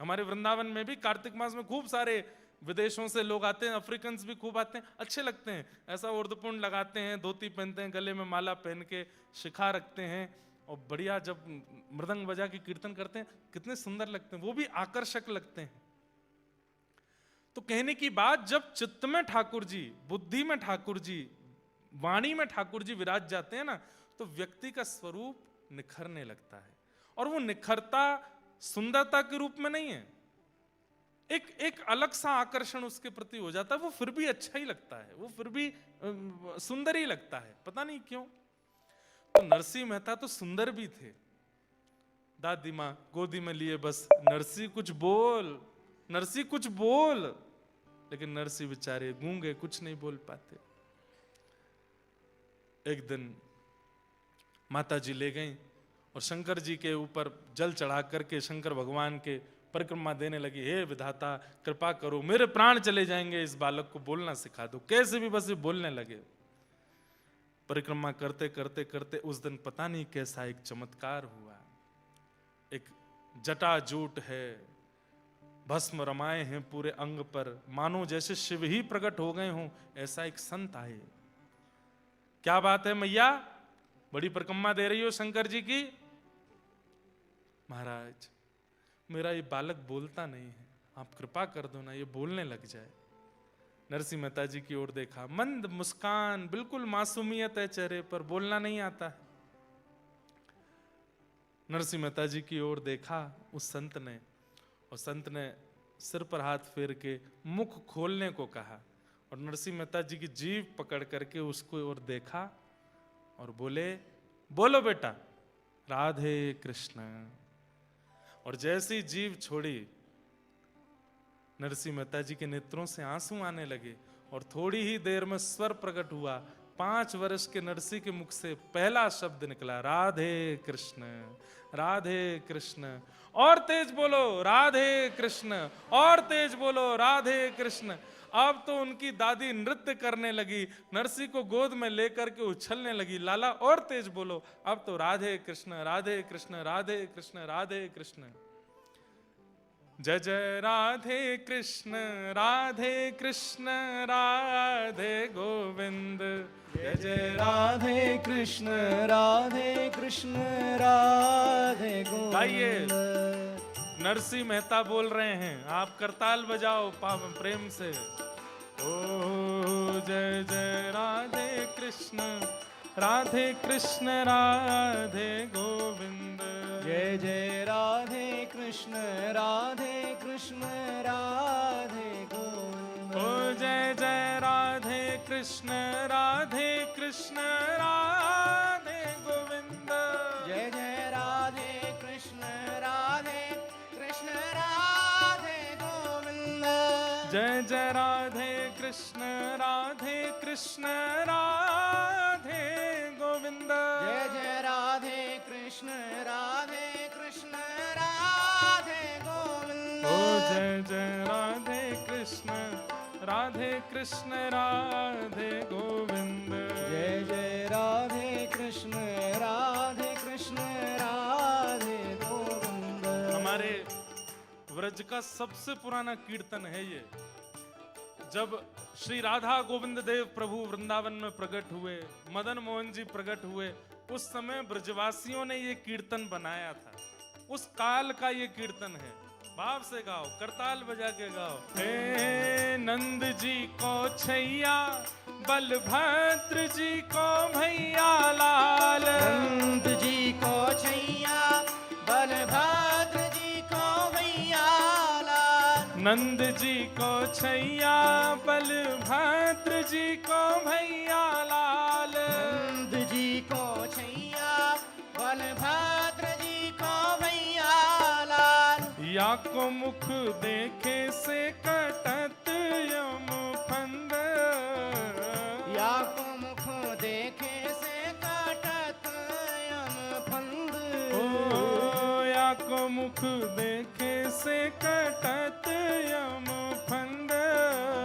हमारे वृंदावन में भी कार्तिक मास में खूब सारे विदेशों से लोग आते हैं, अफ्रीकन्स भी खूब आते हैं, अच्छे लगते हैं। ऐसा उर्दपुंड लगाते हैं, धोती पहनते हैं, गले में माला पहन के शिखा रखते हैं और बढ़िया जब मृदंग बजा के कीर्तन करते हैं, कितने सुंदर लगते हैं, वो भी आकर्षक लगते हैं। तो कहने की बात, जब चित्त में ठाकुर जी, बुद्धि में ठाकुर जी, वाणी में ठाकुर जी विराज जाते हैं ना, तो व्यक्ति का स्वरूप निखरने लगता है। और वो निखरता सुंदरता के रूप में नहीं है, एक अलग सा आकर्षण उसके प्रति हो जाता है। वो फिर भी अच्छा ही लगता है, वो फिर भी सुंदर ही लगता है, पता नहीं क्यों। तो नरसिंह मेहता तो सुंदर भी थे। दादी माँ गोदी में लिए बस, नरसिंह कुछ बोल, नरसिंह कुछ बोल, लेकिन नरसिंह बेचारे गूंगे, कुछ नहीं बोल पाते। एक दिन माता जी ले गईं और शंकर जी के ऊपर जल चढ़ा करके शंकर भगवान के परिक्रमा देने लगी। हे विधाता कृपा करो, मेरे प्राण चले जाएंगे, इस बालक को बोलना सिखा दो। कैसे भी बस ये बोलने लगे। परिक्रमा करते करते करते उस दिन पता नहीं कैसा एक चमत्कार हुआ। एक जटाजूट है, भस्म रमाए हैं पूरे अंग पर, मानो जैसे शिव ही प्रकट हो गए हों, ऐसा एक संत आए। क्या बात है मैया, बड़ी परिक्रमा दे रही हो शंकर जी की? महाराज मेरा ये बालक बोलता नहीं है, आप कृपा कर दो ना, ये बोलने लग जाए। नरसिंह मेहता जी की ओर देखा, मंद मुस्कान, बिल्कुल मासूमियत है चेहरे पर, बोलना नहीं आता है। नरसिंह मेहता जी की ओर देखा उस संत ने, और संत ने सिर पर हाथ फेर के मुख खोलने को कहा, और नरसिंह मेहता जी की जीभ पकड़ करके उसको ओर देखा और बोले, बोलो बेटा राधे कृष्ण। और जैसी जीभ छोड़ी, नरसिंह मेहता जी के नेत्रों से आंसू आने लगे और थोड़ी ही देर में स्वर प्रकट हुआ। 5 वर्ष के नरसिंह के मुख से पहला शब्द निकला, राधे कृष्ण, राधे कृष्ण। और तेज बोलो राधे कृष्ण, और तेज बोलो राधे कृष्ण। अब तो उनकी दादी नृत्य करने लगी, नरसिंह को गोद में लेकर के उछलने लगी। लाला और तेज बोलो, अब तो राधे कृष्ण, राधे कृष्ण, राधे कृष्ण, राधे कृष्ण। जय जय राधे कृष्ण, राधे कृष्ण, राधे गोविंद। जय जय राधे कृष्ण, राधे कृष्ण, राधे गोविंद। नरसिंह मेहता बोल रहे हैं, आप करताल बजाओ प्रेम से। ओ जय जय राधे कृष्ण, राधे कृष्ण, राधे गोविंद। जय जय राधे कृष्ण, राधे कृष्ण, राधे गोविंद। ओ जय जय राधे कृष्ण, राधे कृष्ण, राधे गोविंद। जय जय राधे कृष्ण, राधे कृष्ण, राधे गोविंद। जय जय राधे कृष्ण, राधे कृष्ण, राधे गोविंद। जय जय राधे कृष्ण, राधे कृष्ण, राधे गोविंद। ओ जय जय राधे कृष्ण, राधे कृष्ण, राधे गोविंद। जय जय राधे कृष्ण, राधे कृष्ण, राधे गोविंद। हमारे व्रज का सबसे पुराना कीर्तन है ये। जब श्री राधा गोविंद देव प्रभु वृंदावन में प्रकट हुए, मदन मोहन जी प्रकट हुए, उस समय ब्रजवासियों ने ये कीर्तन बनाया था। उस काल का ये कीर्तन है। भाव से गाओ, करताल बजा के गाओ। हे नंद जी को छैया, बलभद्र जी को भैया लाल। नंद जी को छैया, बलभद्र जी को भैया लाल। नंद जी को छैया, बलभद्र जी को भैया लाल। नंद जी को छैया, बलभद्र जी को भैया लाल। या को मुख देखे से कटत यम फंद। या को मुख देखे से कटत यम फंद। ओ या को मुख देखे से कटत यम फंद।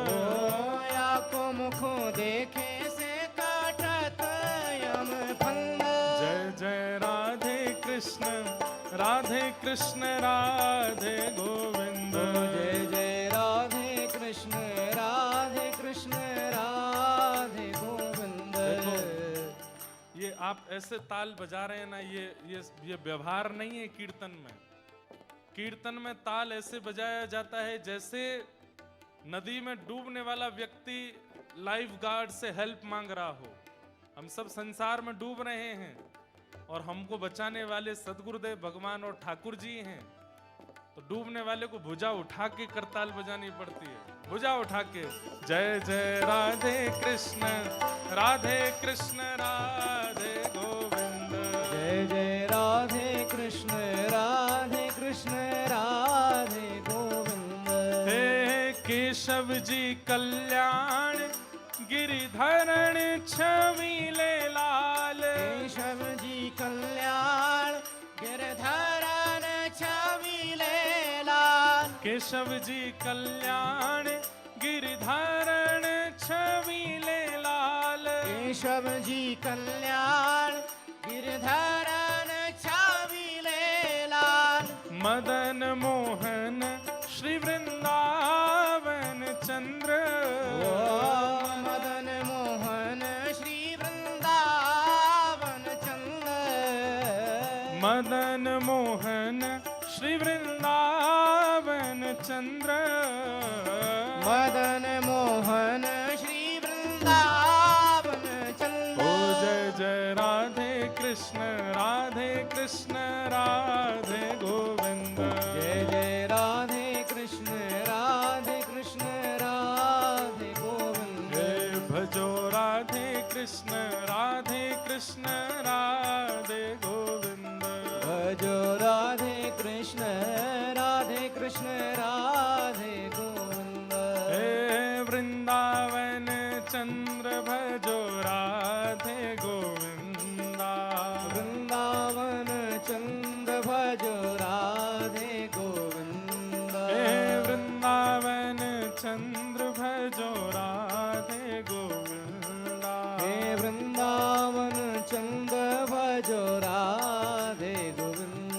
ओ या को मुख देखे से कटत यम फंद। जय जय राधे कृष्ण, राधे कृष्ण, राधे गोविंद। आप ऐसे ताल बजा रहे हैं ना, ये व्यवहार नहीं है कीर्तन में। कीर्तन में ताल ऐसे बजाया जाता है जैसे नदी में डूबने वाला व्यक्ति लाइफ गार्ड से हेल्प मांग रहा हो। हम सब संसार में डूब रहे हैं और हमको बचाने वाले सदगुरुदेव भगवान और ठाकुर जी हैं। तो डूबने वाले को भुजा उठा के करताल बजानी पड़ती है, भुजा उठा के। जय जय राधे कृष्ण राधे कृष्ण राधे गोविंद, जय जय राधे कृष्ण राधे कृष्ण राधे गोविंद। हे केशव जी कल्याण गिरिधरण छविले लाल, केशव जी कल्याण गिरधरण छविले लाल, केशव जी कल्याण गिरिधरण छविले लाल, केशव जी कल्याण गिरधरण छविले लाल। मदन मोहन श्री वृंदावन चंद्र, मदन मोहन श्री वृंदावन चंद्र, मदन मोहन श्री वृंदावन चंद्र, मदन मोहन श्री वृंदावन चंद्र। ओ जय जय राधे कृष्ण राधे गोविंद, जय जय राधे कृष्ण राधे गोविंद। जय भजो राधे कृष्ण राधे गोविंद, भजो राधे कृष्ण राधे गोविंद। हे वृंदावन चंद्र भजो राधे गोविंदा, वृंदावन चंद्र भजो राधे गोविंद। हे वृंदावन चंद्र भजो राधे गोविंदा, हे वृंदावन चंद्र भजो राधे गोविंद।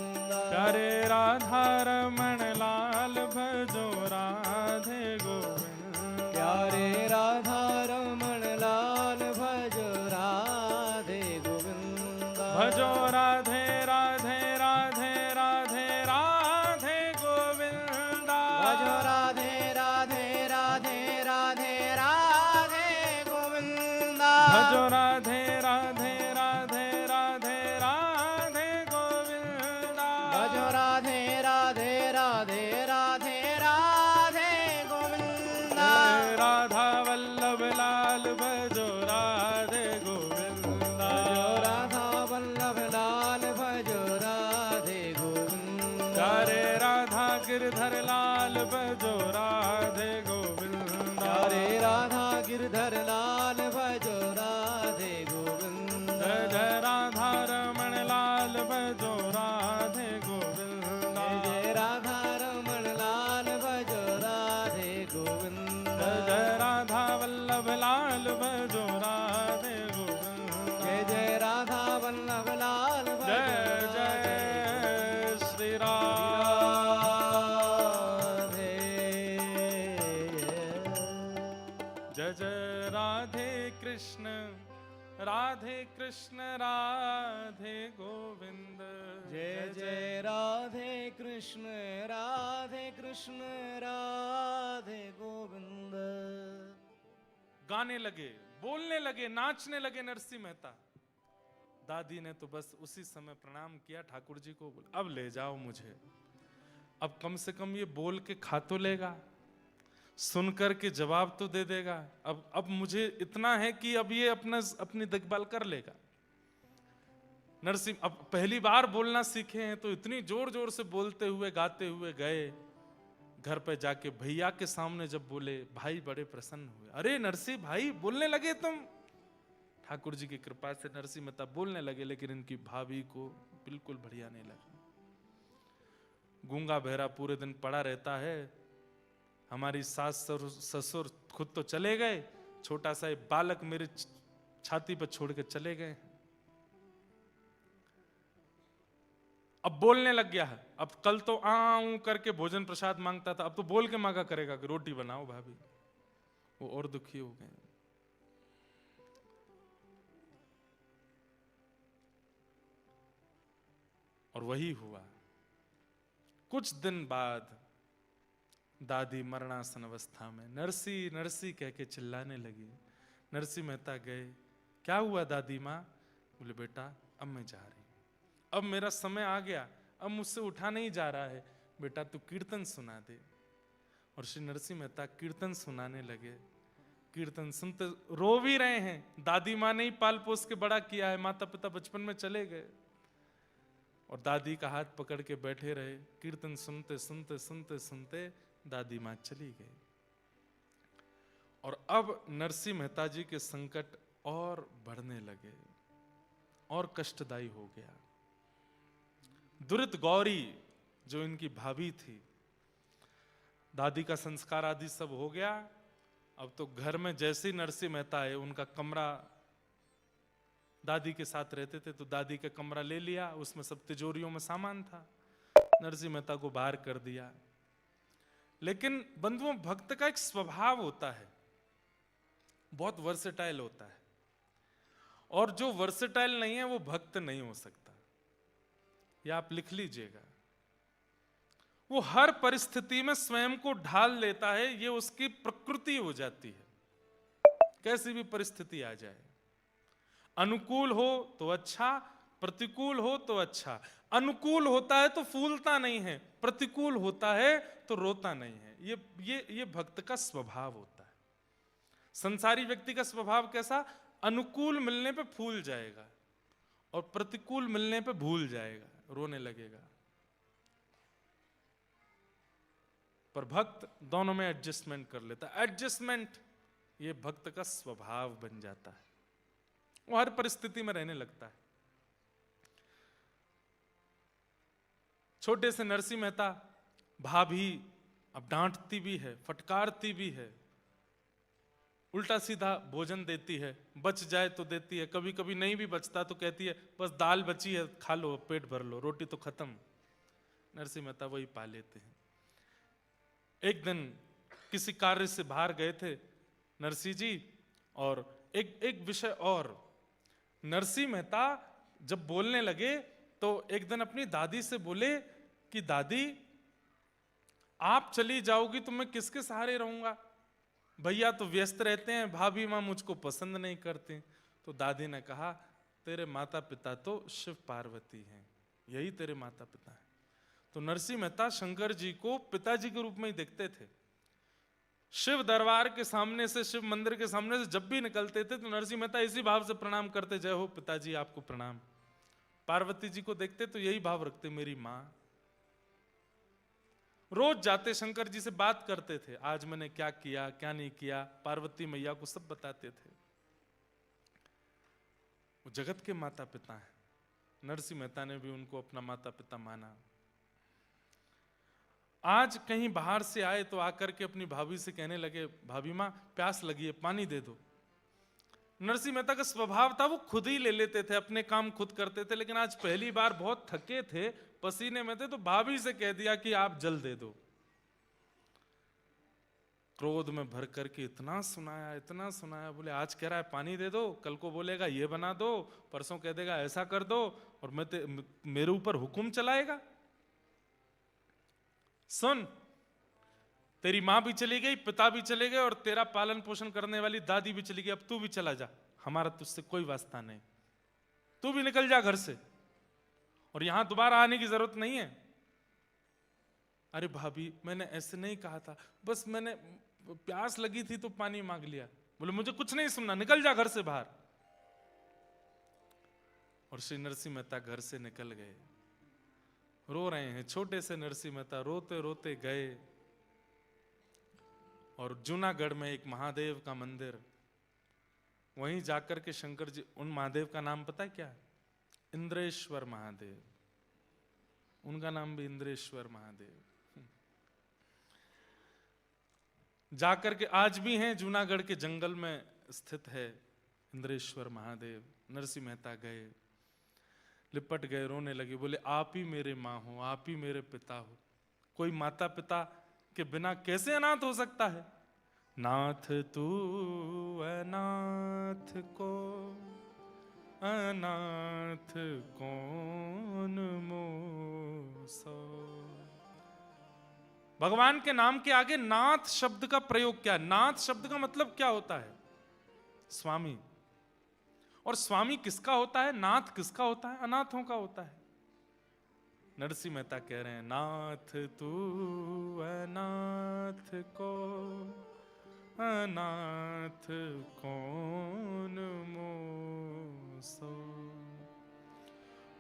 प्यारे राधा रमण लाल भजो राधे गोविंदा, प्यारे राधा रमण लाल भजो राधे गोविंद। भजो राधे राधे राधे राधे राधे गोविंदा, भजो राधे राधे राधे राधे राधे गोविंद। भजो राधे राधे राधे राधे राधे गोविंदा, भजो राधे राधे राधे राधे राधे गोविंद। राधा वल्लभ लाल भजो राधे गोविंदा, भजो राधा वल्लभ लाल भजो राधे गोविंद। प्यारे राधा गिरधर लाल भजो राधे गोविंदा, प्यारे राधा गिरधर लाल भजो राधे गोविंद। जय जय राधा रमण लाल भजो राधे गोविंदा, जय जय राधा रमण लाल भजो राधे गोविंद। जय जय राधा वल्लभ लाल भजो राधे गोविंदा, जय जय राधा वल्लभ लाल भजो जय जय श्री राम। राधे। जय जय राधे कृष्ण राधे गोविंद, जय जय राधे कृष्ण राधे गोविंद। गाने लगे, बोलने लगे, नाचने लगे नरसिंह मेहता। दादी ने तो बस उसी समय प्रणाम किया ठाकुर जी को, बोला अब ले जाओ मुझे, अब कम से कम ये बोल के खा तो लेगा, सुनकर के जवाब तो दे देगा। अब मुझे इतना है कि अब ये अपनी देखभाल कर लेगा। नरसिंह अब पहली बार बोलना सीखे हैं तो इतनी जोर जोर से बोलते हुए गाते हुए गए। घर पे जाके भैया के सामने जब बोले, भाई बड़े प्रसन्न हुए। अरे नरसिंह भाई बोलने लगे तुम। ठाकुर जी की कृपा से नरसिंह मेहता बोलने लगे, लेकिन इनकी भाभी को बिल्कुल बढ़िया नहीं लगा। गूंगा बहरा पूरे दिन पड़ा रहता है, हमारी सास ससुर खुद तो चले गए, छोटा सा एक बालक मेरे छाती पर छोड़ के चले गए। अब बोलने लग गया है। अब कल तो आऊं करके भोजन प्रसाद मांगता था, अब तो बोल के मांगा करेगा कि रोटी बनाओ भाभी। वो और दुखी हो गए। और वही हुआ। कुछ दिन बाद दादी मरणासन अवस्था में नरसी नरसी कह के चिल्लाने लगी। नरसी मेहता गए, क्या हुआ दादी माँ? बोले बेटा अब मैं जा रही हूँ, अब मेरा समय आ गया, अब मुझसे उठा नहीं जा रहा है, बेटा तू कीर्तन सुना दे। और श्री नरसिंह मेहता कीर्तन सुनाने लगे। कीर्तन सुनते रो भी रहे हैं, दादी माँ ने ही पाल पोस के बड़ा किया है, माता पिता बचपन में चले गए और दादी का हाथ पकड़ के बैठे रहे। कीर्तन सुनते सुनते सुनते सुनते दादी माँ चली गई। और अब नरसिंह मेहता जी के संकट और बढ़ने लगे और कष्टदायी हो गया। दुरित गौरी जो इनकी भाभी थी, दादी का संस्कार आदि सब हो गया। अब तो घर में जैसे ही नरसिंह मेहता आए, उनका कमरा, दादी के साथ रहते थे तो दादी का कमरा ले लिया, उसमें सब तिजोरियों में सामान था, नरसिंह मेहता को बाहर कर दिया। लेकिन बंधुओं, भक्त का एक स्वभाव होता है, बहुत वर्सेटाइल होता है, और जो वर्सेटाइल नहीं है वो भक्त नहीं हो सकता। या आप लिख लीजिएगा, वो हर परिस्थिति में स्वयं को ढाल लेता है, ये उसकी प्रकृति हो जाती है, कैसी भी परिस्थिति आ जाए। अनुकूल हो तो अच्छा, प्रतिकूल हो तो अच्छा। अनुकूल होता है तो फूलता नहीं है, प्रतिकूल होता है तो रोता नहीं है। ये भक्त का स्वभाव होता है। संसारी व्यक्ति का स्वभाव कैसा? अनुकूल मिलने पे फूल जाएगा और प्रतिकूल मिलने पे भूल जाएगा, रोने लगेगा। पर भक्त दोनों में एडजस्टमेंट कर लेता है। एडजस्टमेंट ये भक्त का स्वभाव बन जाता है, वो हर परिस्थिति में रहने लगता है। छोटे से नरसिंह मेहता, भाभी अब डांटती भी है, फटकारती भी है, उल्टा सीधा भोजन देती है, बच जाए तो देती है, कभी कभी नहीं भी बचता तो कहती है बस दाल बची है खा लो, पेट भर लो, रोटी तो खत्म। नरसिंह मेहता वही पा लेते हैं। एक दिन किसी कार्य से बाहर गए थे नरसिंह जी, और एक विषय और, नरसिंह मेहता जब बोलने लगे तो एक दिन अपनी दादी से बोले कि दादी आप चली जाओगी तो मैं किसके सहारे रहूंगा? भैया तो व्यस्त रहते हैं, भाभी माँ मुझको पसंद नहीं करते। तो दादी ने कहा तेरे माता पिता तो शिव पार्वती हैं, यही तेरे माता पिता हैं। तो नरसिंह मेहता शंकर जी को पिताजी के रूप में ही देखते थे। शिव दरबार के सामने से, शिव मंदिर के सामने से जब भी निकलते थे तो नरसिंह मेहता इसी भाव से प्रणाम करते, जय हो पिताजी आपको प्रणाम। पार्वती जी को देखते तो यही भाव रखते, मेरी माँ। रोज जाते शंकर जी से बात करते थे, आज मैंने क्या किया क्या नहीं किया, पार्वती मैया को सब बताते थे। वो जगत के माता पिता हैं, नरसिंह मेहता ने भी उनको अपना माता पिता माना। आज कहीं बाहर से आए तो आकर के अपनी भाभी से कहने लगे, भाभी माँ प्यास लगी है, पानी दे दो। नरसिंह मेहता का स्वभाव था वो खुद ही ले लेते थे, अपने काम खुद करते थे। लेकिन आज पहली बार बहुत थके थे, पसीने में थे, तो भाभी से कह दिया कि आप जल दे दो। क्रोध में भर करके इतना सुनाया, बोले आज कह रहा है पानी दे दो, कल को बोलेगा ये बना दो, परसों कह देगा ऐसा कर दो, और मेरे ऊपर हुक्म चलाएगा। सुन, तेरी माँ भी चली गई, पिता भी चले गए, और तेरा पालन पोषण करने वाली दादी भी चली गई, अब तू भी चला जा, हमारा तुझसे कोई वास्ता नहीं, तू भी निकल जा घर से, और यहां दोबारा आने की जरूरत नहीं है। अरे भाभी मैंने ऐसे नहीं कहा था, बस मैंने प्यास लगी थी तो पानी मांग लिया। बोले मुझे कुछ नहीं सुनना, निकल जा घर से बाहर। और श्री नरसिंह मेहता घर से निकल गए। रो रहे हैं, छोटे से नरसिंह मेहता रोते रोते गए, और जूनागढ़ में एक महादेव का मंदिर, वहीं जाकर के शंकर जी, उन महादेव का नाम पता है क्या? इंद्रेश्वर महादेव। उनका नाम भी इंद्रेश्वर महादेव। जाकर के आज भी हैं, जूनागढ़ के जंगल में स्थित है इंद्रेश्वर महादेव। नरसिंह मेहता गए, लिपट गए, रोने लगे, बोले आप ही मेरे माँ हो, आप ही मेरे पिता हो, कोई माता पिता के बिना कैसे अनाथ हो सकता है? नाथ तू अनाथ को अनाथ कौन मोसो। भगवान के नाम के आगे नाथ शब्द का प्रयोग क्या? नाथ शब्द का मतलब क्या होता है? स्वामी। और स्वामी किसका होता है? नाथ किसका होता है? अनाथों का होता है। नरसिंह मेहता कह रहे हैं, नाथ तू अनाथ को अनाथ कौन मोसो।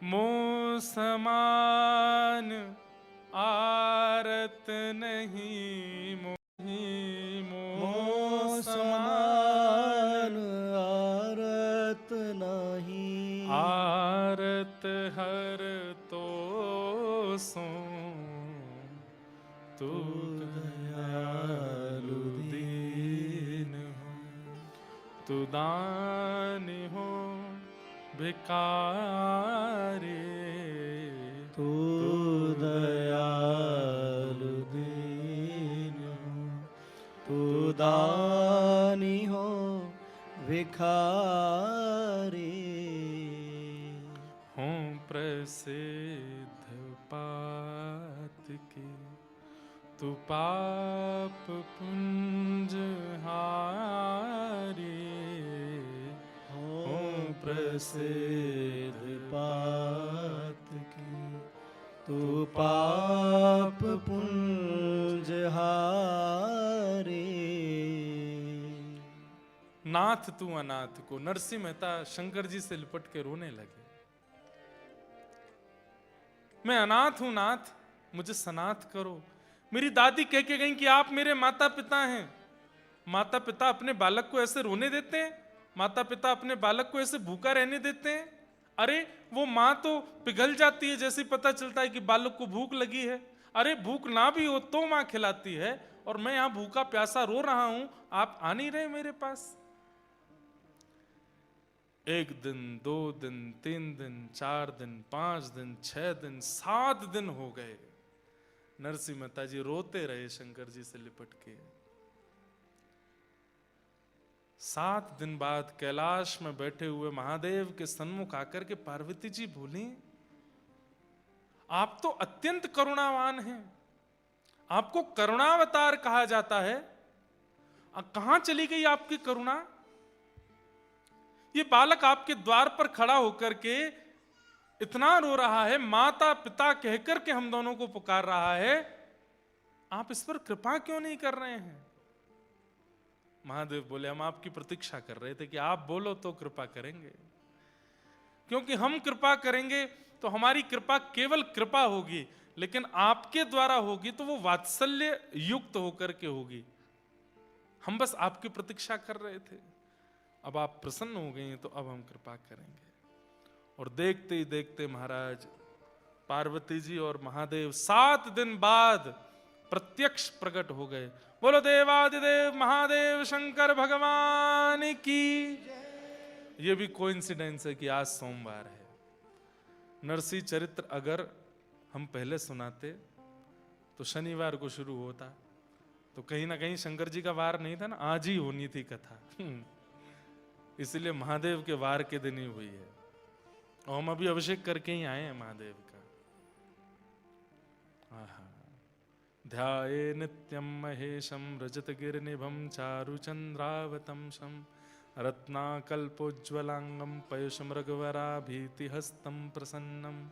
मोह समान आरत नहीं मोही, मोह समान आरत नहीं। आरत हर तो सो तू दयालु दीन हो, तू दान हो भिखारी, तू दयालु दीन हो, तू दानी हो भिखारी। हों प्रसिद्ध पात के तू पाप पुंज हारी। हों प्रसिद्ध पात की तू पाप पुंज हारी। नाथ तू अनाथ को। नरसिंह मेहता शंकर जी से लिपट के रोने लगे। मैं अनाथ हूं नाथ, मुझे सनाथ करो। मेरी दादी कह के गई कि आप मेरे माता पिता हैं। माता पिता अपने बालक को ऐसे रोने देते हैं? माता पिता अपने बालक को ऐसे भूखा रहने देते हैं? अरे वो माँ तो पिघल जाती है जैसे पता चलता है कि बालक को भूख लगी है। अरे भूख ना भी हो तो माँ खिलाती है, और मैं यहां भूखा प्यासा रो रहा हूं, आप आ नहीं रहे मेरे पास। 1 दिन 2 दिन 3 दिन 4 दिन 5 दिन 6 दिन 7 दिन हो गए। नरसिंह मेहता जी रोते रहे शंकर जी से लिपट के। 7 दिन बाद कैलाश में बैठे हुए महादेव के सन्मुख आकर के पार्वती जी बोली, आप तो अत्यंत करुणावान हैं, आपको करुणावतार कहा जाता है। कहां चली गई आपकी करुणा? ये बालक आपके द्वार पर खड़ा होकर के इतना रो रहा है, माता पिता कहकर के हम दोनों को पुकार रहा है, आप इस पर कृपा क्यों नहीं कर रहे हैं? महादेव बोले, हम आपकी प्रतीक्षा कर रहे थे कि आप बोलो तो कृपा करेंगे, क्योंकि हम कृपा करेंगे तो हमारी कृपा केवल कृपा होगी, लेकिन आपके द्वारा होगी तो वो वात्सल्य युक्त होकर के होगी। हम बस आपकी प्रतीक्षा कर रहे थे, अब आप प्रसन्न हो गए हैं तो अब हम कृपा करेंगे। और देखते ही देखते महाराज पार्वती जी और महादेव 7 दिन बाद प्रत्यक्ष प्रकट हो गए। बोलो देवादिदेव महादेव शंकर भगवान की। ये भी कोइंसिडेंस है कि आज सोमवार है। नरसिंह चरित्र अगर हम पहले सुनाते तो शनिवार को शुरू होता, तो कहीं ना कहीं शंकर जी का वार नहीं था ना, आज ही होनी थी कथा। इसलिए महादेव के वार के दिन ही हुई है। और हम अभी अभिषेक करके ही आए हैं महादेव का। ध्याये नित्यं महेशं रजतगिरिनिभं चारुचन्द्रावतंसं रत्नाकल्पोज्ज्वलांगं पयुषमृगवराभीतिहस्तं प्रसन्नं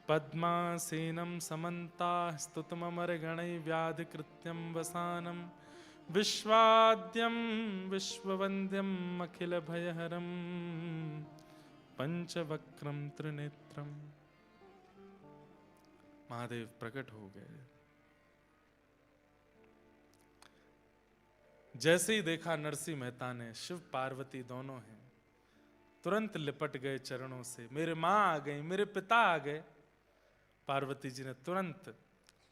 पद्मासीनं समन्ताः स्तुतममरगणैर्व्याधिकृत्यं वसानं विश्वाद्यं विश्ववन्द्यम् अखिलभयहरं पंचवक्त्रं त्रिनेत्रम्। महादेव प्रकट हो गए। जैसे ही देखा नरसिंह मेहता ने शिव पार्वती दोनों हैं, तुरंत लिपट गए चरणों से। मेरे माँ आ गई, मेरे पिता आ गए। पार्वती जी ने तुरंत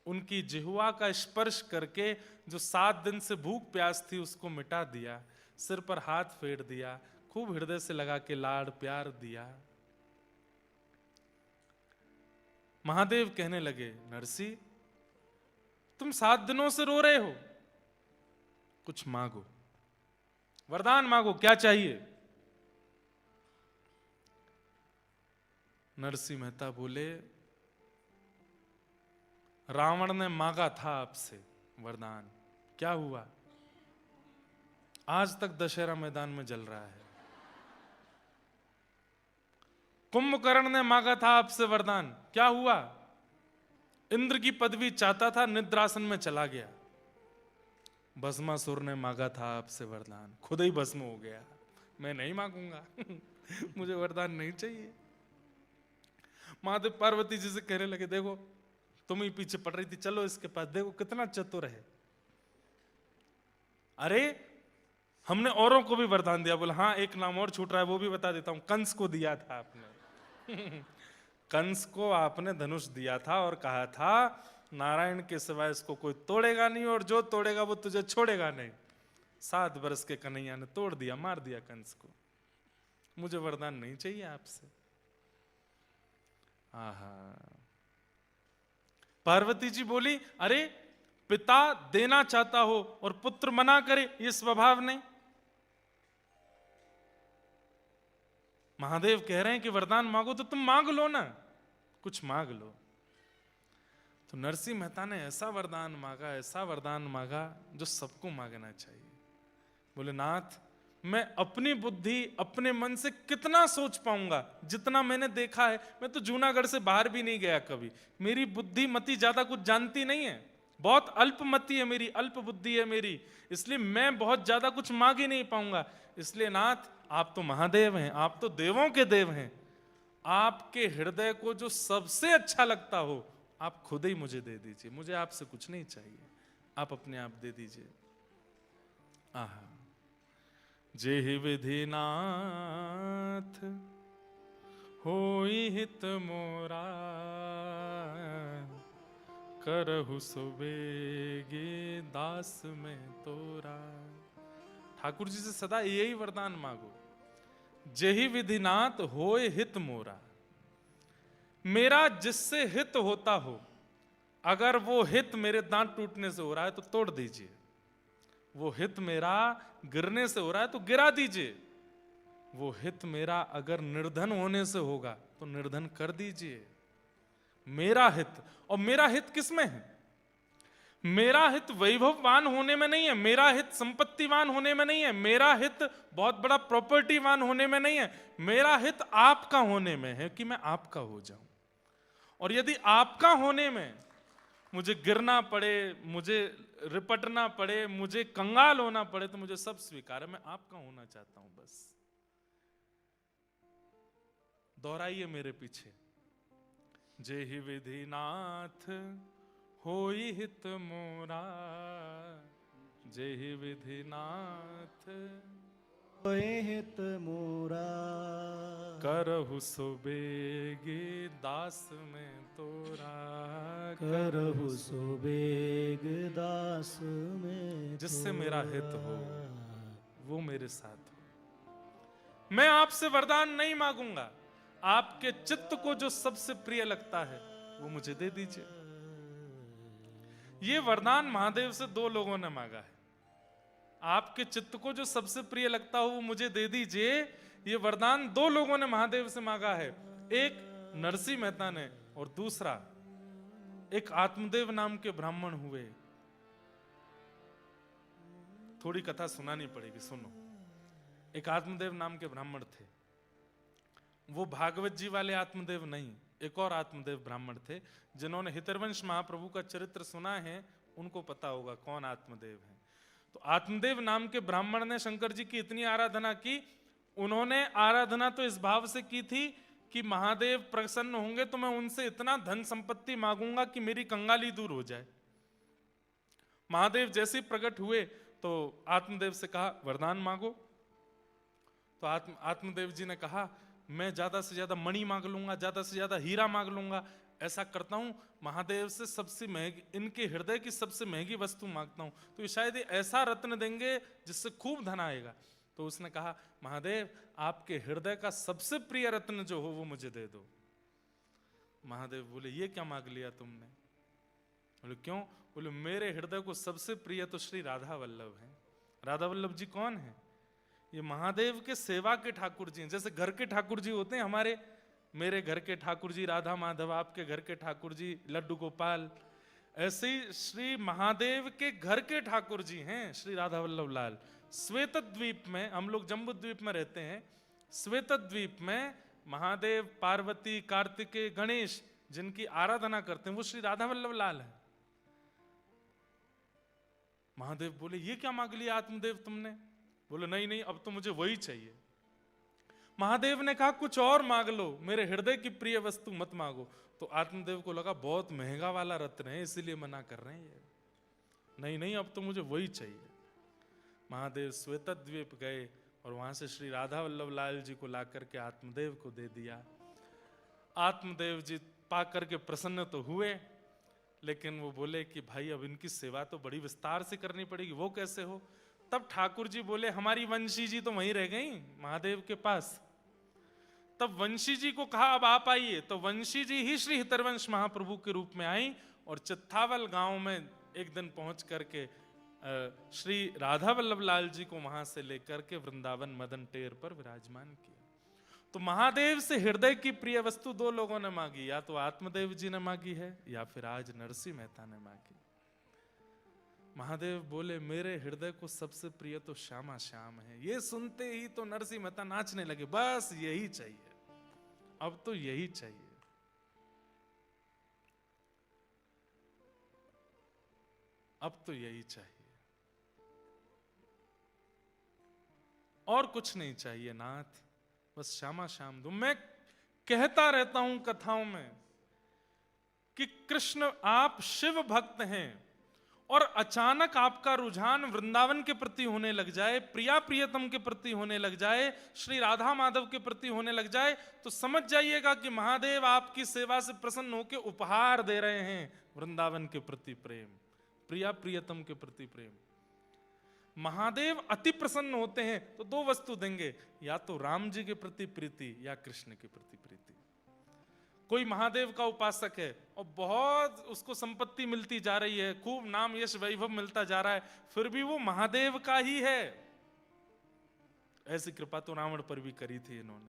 उनकी जिह्वा का स्पर्श करके जो 7 दिन से भूख प्यास थी उसको मिटा दिया, सिर पर हाथ फेर दिया, खूब हृदय से लगा के लाड़ प्यार दिया। महादेव कहने लगे, नरसिंह तुम 7 दिनों से रो रहे हो, कुछ मांगो, वरदान मांगो, क्या चाहिए? नरसिंह मेहता बोले, रावण ने मांगा था आपसे वरदान, क्या हुआ? आज तक दशहरा मैदान में जल रहा है। कुंभकर्ण ने मांगा था आपसे वरदान, क्या हुआ? इंद्र की पदवी चाहता था, निद्रासन में चला गया। भस्मासुर ने मांगा था आपसे वरदान, खुद ही भस्म हो गया। मैं नहीं मांगूंगा मुझे वरदान नहीं चाहिए। महादेव पार्वती जी से कहने लगे, देखो तुम ही पीछे पड़ रही थी, चलो इसके पास, देखो कितना चतुर है। अरे हमने औरों को भी वरदान दिया। बोला हाँ, एक नाम और छूट रहा है, वो भी बता देता हूं। कंस को दिया था आपने कंस को आपने धनुष दिया था और कहा था नारायण के सिवाय इसको कोई तोड़ेगा नहीं, और जो तोड़ेगा वो तुझे छोड़ेगा नहीं। 7 वर्ष के कन्हैया ने तोड़ दिया, मार दिया कंस को। मुझे वरदान नहीं चाहिए आपसे। आहा। पार्वती जी बोली, अरे पिता देना चाहता हो और पुत्र मना करे, ये स्वभाव नहीं। महादेव कह रहे हैं कि वरदान मांगो तो तुम मांग लो ना, कुछ मांग लो। तो नरसिंह मेहता ने ऐसा वरदान मांगा, ऐसा वरदान मांगा जो सबको मांगना चाहिए। बोले नाथ, मैं अपनी बुद्धि अपने मन से कितना सोच पाऊंगा? जितना मैंने देखा है, मैं तो जूनागढ़ से बाहर भी नहीं गया कभी। मेरी बुद्धि मति ज्यादा कुछ जानती नहीं है, बहुत अल्पमति है मेरी, अल्प बुद्धि है मेरी, इसलिए मैं बहुत ज्यादा कुछ मांग ही नहीं पाऊंगा। इसलिए नाथ, आप तो महादेव हैं, आप तो देवों के देव हैं, आपके हृदय को जो सबसे अच्छा लगता हो आप खुद ही मुझे दे दीजिए। मुझे आपसे कुछ नहीं चाहिए, आप अपने आप दे दीजिए। आहा। जेहि विधि नाथ होई हित मोरा, करहु सुबेगे दास में तोरा। ठाकुर जी से सदा यही वरदान मांगो, जेहि विधिनाथ होए हित मोरा। मेरा जिससे हित होता हो, अगर वो हित मेरे दांत टूटने से हो रहा है तो तोड़ दीजिए, वो हित मेरा गिरने से हो रहा है तो गिरा दीजिए, वो हित मेरा अगर निर्धन होने से होगा तो निर्धन कर दीजिए। मेरा हित, और मेरा हित किसमें है? मेरा हित वैभववान होने में नहीं है, मेरा हित संपत्तिवान होने में नहीं है, मेरा हित बहुत बड़ा प्रॉपर्टीवान होने में नहीं है, मेरा हित आपका होने में है कि मैं आपका हो जाऊं। और यदि आपका होने में मुझे गिरना पड़े, मुझे रिपटना पड़े, मुझे कंगाल होना पड़े, तो मुझे सब स्वीकार है, मैं आपका होना चाहता हूं। बस दोहराइए मेरे पीछे, जेहि विधिनाथ होई हित मोरा, जेहि विधिनाथ होए हित मोरा, करहु सुबेगे दास में तोरा। करहु सुबेग दास में जिससे मेरा हित हो वो मेरे साथ हो। मैं आपसे वरदान नहीं मांगूंगा, आपके चित्त को जो सबसे प्रिय लगता है वो मुझे दे दीजिए। ये वरदान महादेव से 2 लोगों ने मांगा है। आपके चित्त को जो सबसे प्रिय लगता हो वो मुझे दे दीजिए, ये वरदान 2 लोगों ने महादेव से मांगा है। एक नरसिंह मेहता ने, और दूसरा एक आत्मदेव नाम के ब्राह्मण हुए। थोड़ी कथा सुनानी पड़ेगी, सुनो। एक आत्मदेव नाम के ब्राह्मण थे, वो भागवत जी वाले आत्मदेव नहीं, एक और आत्मदेव ब्राह्मण थे। जिन्होंने हितरवंश महाप्रभु का चरित्र सुना है उनको पता होगा कौन आत्मदेव है। तो आत्मदेव नाम के ब्राह्मण ने शंकर जी की इतनी आराधना की, उन्होंने आराधना तो इस भाव से की थी कि महादेव प्रसन्न होंगे तो मैं उनसे इतना धन संपत्ति मांगूंगा कि मेरी कंगाली दूर हो जाए। महादेव जैसे प्रकट हुए तो आत्मदेव से कहा वरदान मांगो। तो आत्मदेव जी ने कहा मैं ज्यादा से ज्यादा मणि मांग लूंगा, ज्यादा से ज्यादा हीरा मांग लूंगा। ऐसा करता हूं, महादेव से सबसे महंगी, इनके हृदय की सबसे महंगी वस्तु मांगता हूं, तो ये शायद ऐसा रत्न देंगे जिससे खूब धन आएगा। तो उसने कहा महादेव आपके हृदय का सबसे प्रिय रत्न जो हो वो मुझे दे दो। महादेव बोले ये क्या मांग लिया तुमने? बोले क्यों? बोले मेरे हृदय को सबसे प्रिय तो श्री राधा वल्लभ है। राधा वल्लभ जी कौन है? ये महादेव के सेवा के ठाकुर जी हैं। जैसे घर के ठाकुर जी होते हैं हमारे, मेरे घर के ठाकुर जी राधा माधव, आपके घर के ठाकुर जी लड्डू गोपाल। ऐसे ही श्री महादेव के घर के ठाकुर जी हैं श्री राधा वल्लभ लाल। श्वेत द्वीप में, हम लोग जम्बू द्वीप में रहते हैं, श्वेत द्वीप में महादेव, पार्वती, कार्तिकेय, गणेश जिनकी आराधना करते हैं वो श्री राधा वल्लभ लाल है। महादेव बोले ये क्या मांग लिया आत्मदेव तुमने? बोले नहीं नहीं, अब तो मुझे वही चाहिए। महादेव ने कहा कुछ और मांग लो, मेरे हृदय की प्रिय वस्तु मत मांगो। तो आत्मदेव को लगा बहुत महंगा वाला रत्न है इसीलिए मना कर रहे हैं ये। नहीं नहीं, अब तो मुझे वही चाहिए। महादेव श्वेत द्वीप गए और वहां से श्री राधा वल्लभ लाल जी को ला करके आत्मदेव को दे दिया। आत्मदेव जी पा करके प्रसन्न तो हुए, लेकिन वो बोले कि भाई अब इनकी सेवा तो बड़ी विस्तार से करनी पड़ेगी। वो कैसे हो? तब ठाकुर जी बोले हमारी वंशी जी तो वहीं रह गई महादेव के पास। तब वंशी जी को कहा अब आप आइए। तो वंशी जी ही श्री हितरवंश महाप्रभु के रूप में आई और चित्तावल गांव में एक दिन पहुंच करके श्री राधा वल्लभ लाल जी को वहां से लेकर के वृंदावन मदन टेर पर विराजमान किया। तो महादेव से हृदय की प्रिय वस्तु दो लोगों ने मांगी, या तो आत्मदेव जी ने मांगी है या फिर आज नरसिंह मेहता ने मांगी। महादेव बोले मेरे हृदय को सबसे प्रिय तो श्यामा श्याम है। ये सुनते ही तो नरसिंह मेहता नाचने लगे, बस यही चाहिए, अब तो यही चाहिए। अब तो यही चाहिए, और कुछ नहीं चाहिए नाथ, बस श्यामा श्याम दो। मैं कहता रहता हूं कथाओं में कि कृष्ण आप शिव भक्त हैं और अचानक आपका रुझान वृंदावन के प्रति होने लग जाए, प्रिया प्रियतम के प्रति होने लग जाए, श्री राधा माधव के प्रति होने लग जाए, तो समझ जाइएगा कि महादेव आपकी सेवा से प्रसन्न होकर उपहार दे रहे हैं वृंदावन के प्रति प्रेम, प्रिया प्रियतम के प्रति प्रेम। महादेव अति प्रसन्न होते हैं तो दो वस्तु देंगे, या तो राम जी के प्रति प्रीति या कृष्ण के प्रति प्रीति। कोई महादेव का उपासक है और बहुत उसको संपत्ति मिलती जा रही है, खूब नाम यश वैभव मिलता जा रहा है, फिर भी वो महादेव का ही है। ऐसी कृपा तो रावण पर भी करी थी इन्होंने।